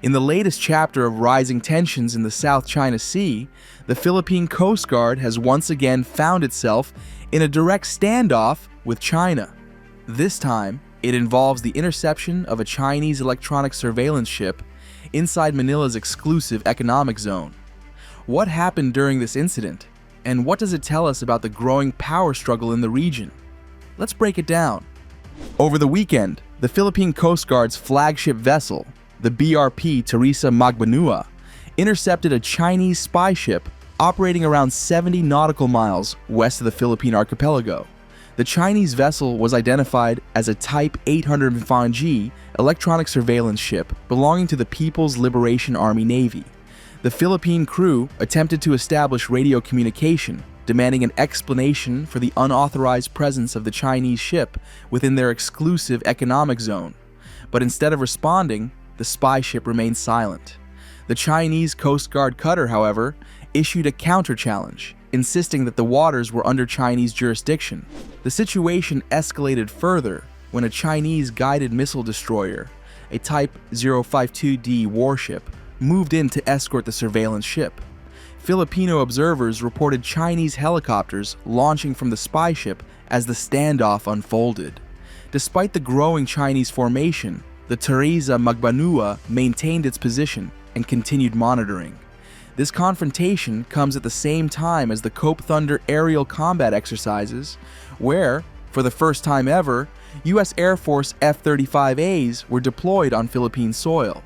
In the latest chapter of rising tensions in the South China Sea, the Philippine Coast Guard has once again found itself in a direct standoff with China. This time, it involves the interception of a Chinese electronic surveillance ship inside Manila's exclusive economic zone. What happened during this incident, and what does it tell us about the growing power struggle in the region? Let's break it down. Over the weekend, the Philippine Coast Guard's flagship vessel, the BRP Teresa Magbanua, intercepted a Chinese spy ship operating around 70 nautical miles west of the Philippine archipelago. The Chinese vessel was identified as a Type 805G electronic surveillance ship belonging to the People's Liberation Army Navy. The Philippine crew attempted to establish radio communication, demanding an explanation for the unauthorized presence of the Chinese ship within their exclusive economic zone. But instead of responding, the spy ship remained silent. The Chinese Coast Guard cutter, however, issued a counter-challenge, insisting that the waters were under Chinese jurisdiction. The situation escalated further when a Chinese guided missile destroyer, a Type 052D warship, moved in to escort the surveillance ship. Filipino observers reported Chinese helicopters launching from the spy ship as the standoff unfolded. Despite the growing Chinese formation, the Teresa Magbanua maintained its position and continued monitoring. This confrontation comes at the same time as the Cope Thunder aerial combat exercises, where, for the first time ever, U.S. Air Force F-35As were deployed on Philippine soil.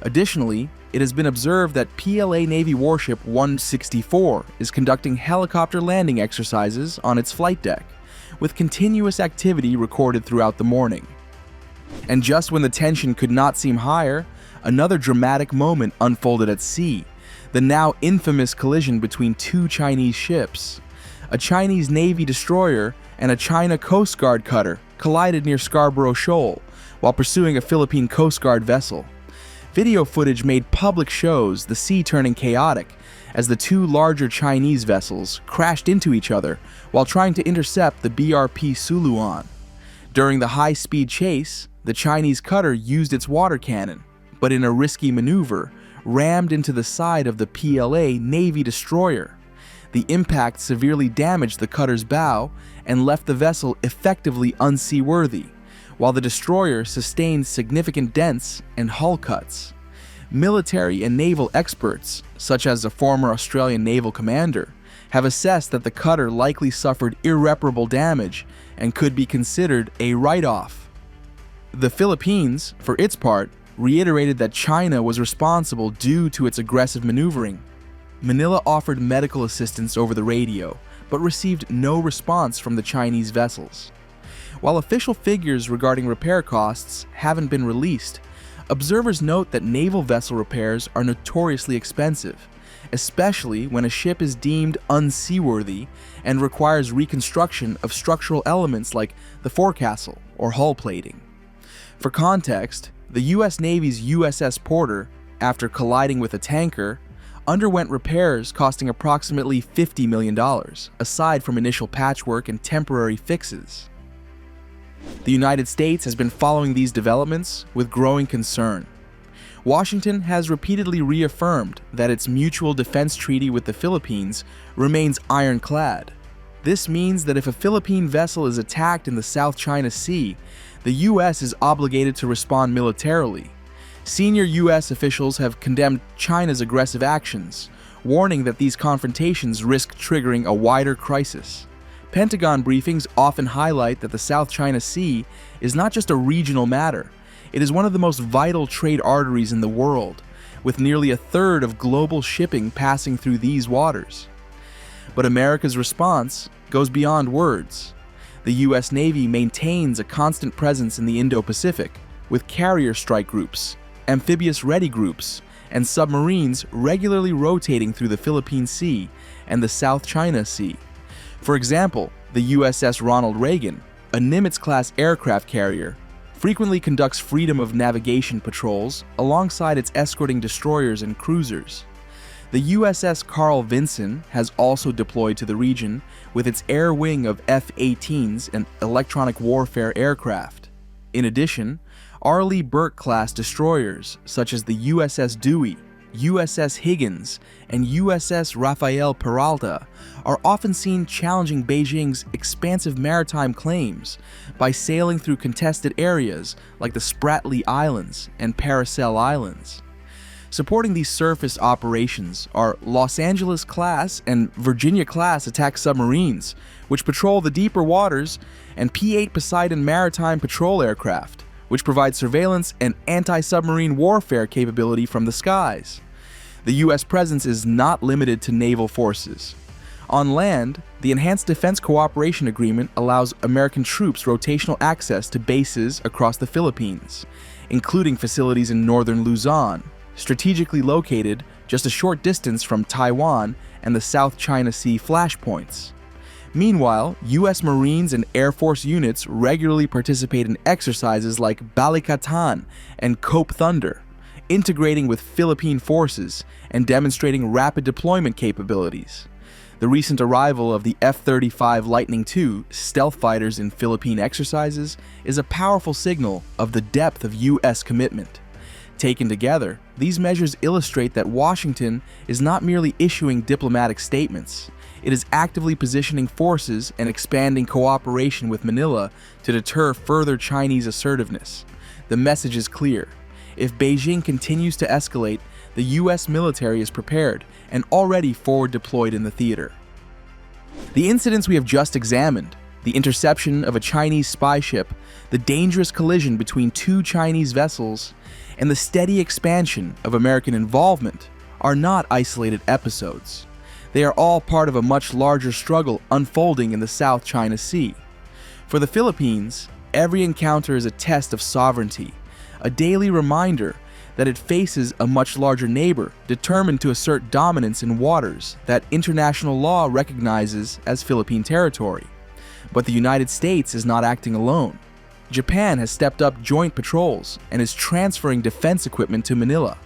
Additionally, it has been observed that PLA Navy warship 164 is conducting helicopter landing exercises on its flight deck, with continuous activity recorded throughout the morning. And just when the tension could not seem higher, another dramatic moment unfolded at sea, the now infamous collision between two Chinese ships. A Chinese Navy destroyer and a China Coast Guard cutter collided near Scarborough Shoal while pursuing a Philippine Coast Guard vessel. Video footage made public shows the sea turning chaotic as the two larger Chinese vessels crashed into each other while trying to intercept the BRP Suluan. During the high-speed chase, the Chinese cutter used its water cannon, but in a risky maneuver, rammed into the side of the PLA Navy destroyer. The impact severely damaged the cutter's bow and left the vessel effectively unseaworthy, while the destroyer sustained significant dents and hull cuts. Military and naval experts, such as a former Australian naval commander, have assessed that the cutter likely suffered irreparable damage and could be considered a write-off. The Philippines, for its part, reiterated that China was responsible due to its aggressive maneuvering. Manila offered medical assistance over the radio, but received no response from the Chinese vessels. While official figures regarding repair costs haven't been released, observers note that naval vessel repairs are notoriously expensive, especially when a ship is deemed unseaworthy and requires reconstruction of structural elements like the forecastle or hull plating. For context, the U.S. Navy's USS Porter, after colliding with a tanker, underwent repairs costing approximately $50 million, aside from initial patchwork and temporary fixes. The United States has been following these developments with growing concern. Washington has repeatedly reaffirmed that its mutual defense treaty with the Philippines remains ironclad. This means that if a Philippine vessel is attacked in the South China Sea, the U.S. is obligated to respond militarily. Senior U.S. officials have condemned China's aggressive actions, warning that these confrontations risk triggering a wider crisis. Pentagon briefings often highlight that the South China Sea is not just a regional matter, it is one of the most vital trade arteries in the world, with nearly a third of global shipping passing through these waters. But America's response goes beyond words. The U.S. Navy maintains a constant presence in the Indo-Pacific, with carrier strike groups, amphibious ready groups, and submarines regularly rotating through the Philippine Sea and the South China Sea. For example, the USS Ronald Reagan, a Nimitz-class aircraft carrier, frequently conducts freedom of navigation patrols alongside its escorting destroyers and cruisers. The USS Carl Vinson has also deployed to the region with its air wing of F-18s and electronic warfare aircraft. In addition, Arleigh Burke-class destroyers such as the USS Dewey, USS Higgins, and USS Rafael Peralta are often seen challenging Beijing's expansive maritime claims by sailing through contested areas like the Spratly Islands and Paracel Islands. Supporting these surface operations are Los Angeles-class and Virginia-class attack submarines, which patrol the deeper waters, and P-8 Poseidon maritime patrol aircraft, which provide surveillance and anti-submarine warfare capability from the skies. The U.S. presence is not limited to naval forces. On land, the Enhanced Defense Cooperation Agreement allows American troops rotational access to bases across the Philippines, including facilities in northern Luzon, strategically located just a short distance from Taiwan and the South China Sea flashpoints. Meanwhile, U.S. Marines and Air Force units regularly participate in exercises like Balikatan and Cope Thunder, integrating with Philippine forces and demonstrating rapid deployment capabilities. The recent arrival of the F-35 Lightning II stealth fighters in Philippine exercises is a powerful signal of the depth of U.S. commitment. Taken together, these measures illustrate that Washington is not merely issuing diplomatic statements. It is actively positioning forces and expanding cooperation with Manila to deter further Chinese assertiveness. The message is clear. If Beijing continues to escalate, the U.S. military is prepared and already forward deployed in the theater. The incidents we have just examined, the interception of a Chinese spy ship, the dangerous collision between two Chinese vessels, and the steady expansion of American involvement are not isolated episodes. They are all part of a much larger struggle unfolding in the South China Sea. For the Philippines, every encounter is a test of sovereignty, a daily reminder that it faces a much larger neighbor determined to assert dominance in waters that international law recognizes as Philippine territory. But the United States is not acting alone. Japan has stepped up joint patrols and is transferring defense equipment to Manila,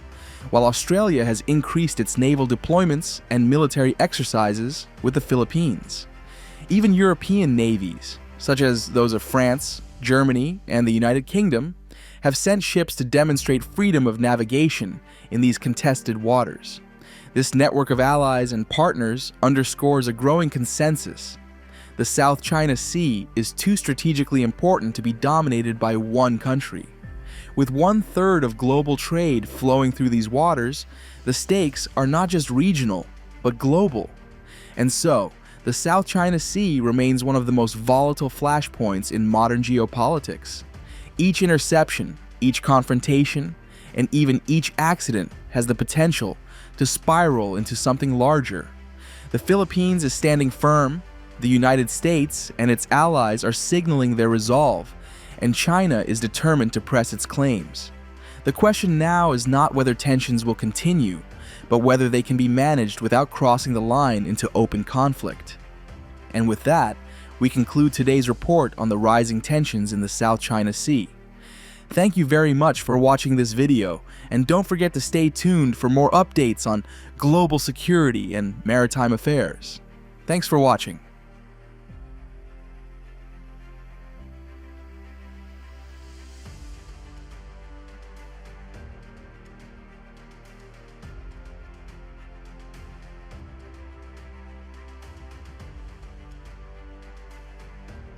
while Australia has increased its naval deployments and military exercises with the Philippines. Even European navies, such as those of France, Germany, and the United Kingdom, have sent ships to demonstrate freedom of navigation in these contested waters. This network of allies and partners underscores a growing consensus. The South China Sea is too strategically important to be dominated by one country. With 1/3 of global trade flowing through these waters, the stakes are not just regional, but global. And so, the South China Sea remains one of the most volatile flashpoints in modern geopolitics. Each interception, each confrontation, and even each accident has the potential to spiral into something larger. The Philippines is standing firm, the United States and its allies are signaling their resolve, and China is determined to press its claims. The question now is not whether tensions will continue, but whether they can be managed without crossing the line into open conflict. And with that, we conclude today's report on the rising tensions in the South China Sea. Thank you very much for watching this video, and don't forget to stay tuned for more updates on global security and maritime affairs. Thanks for watching.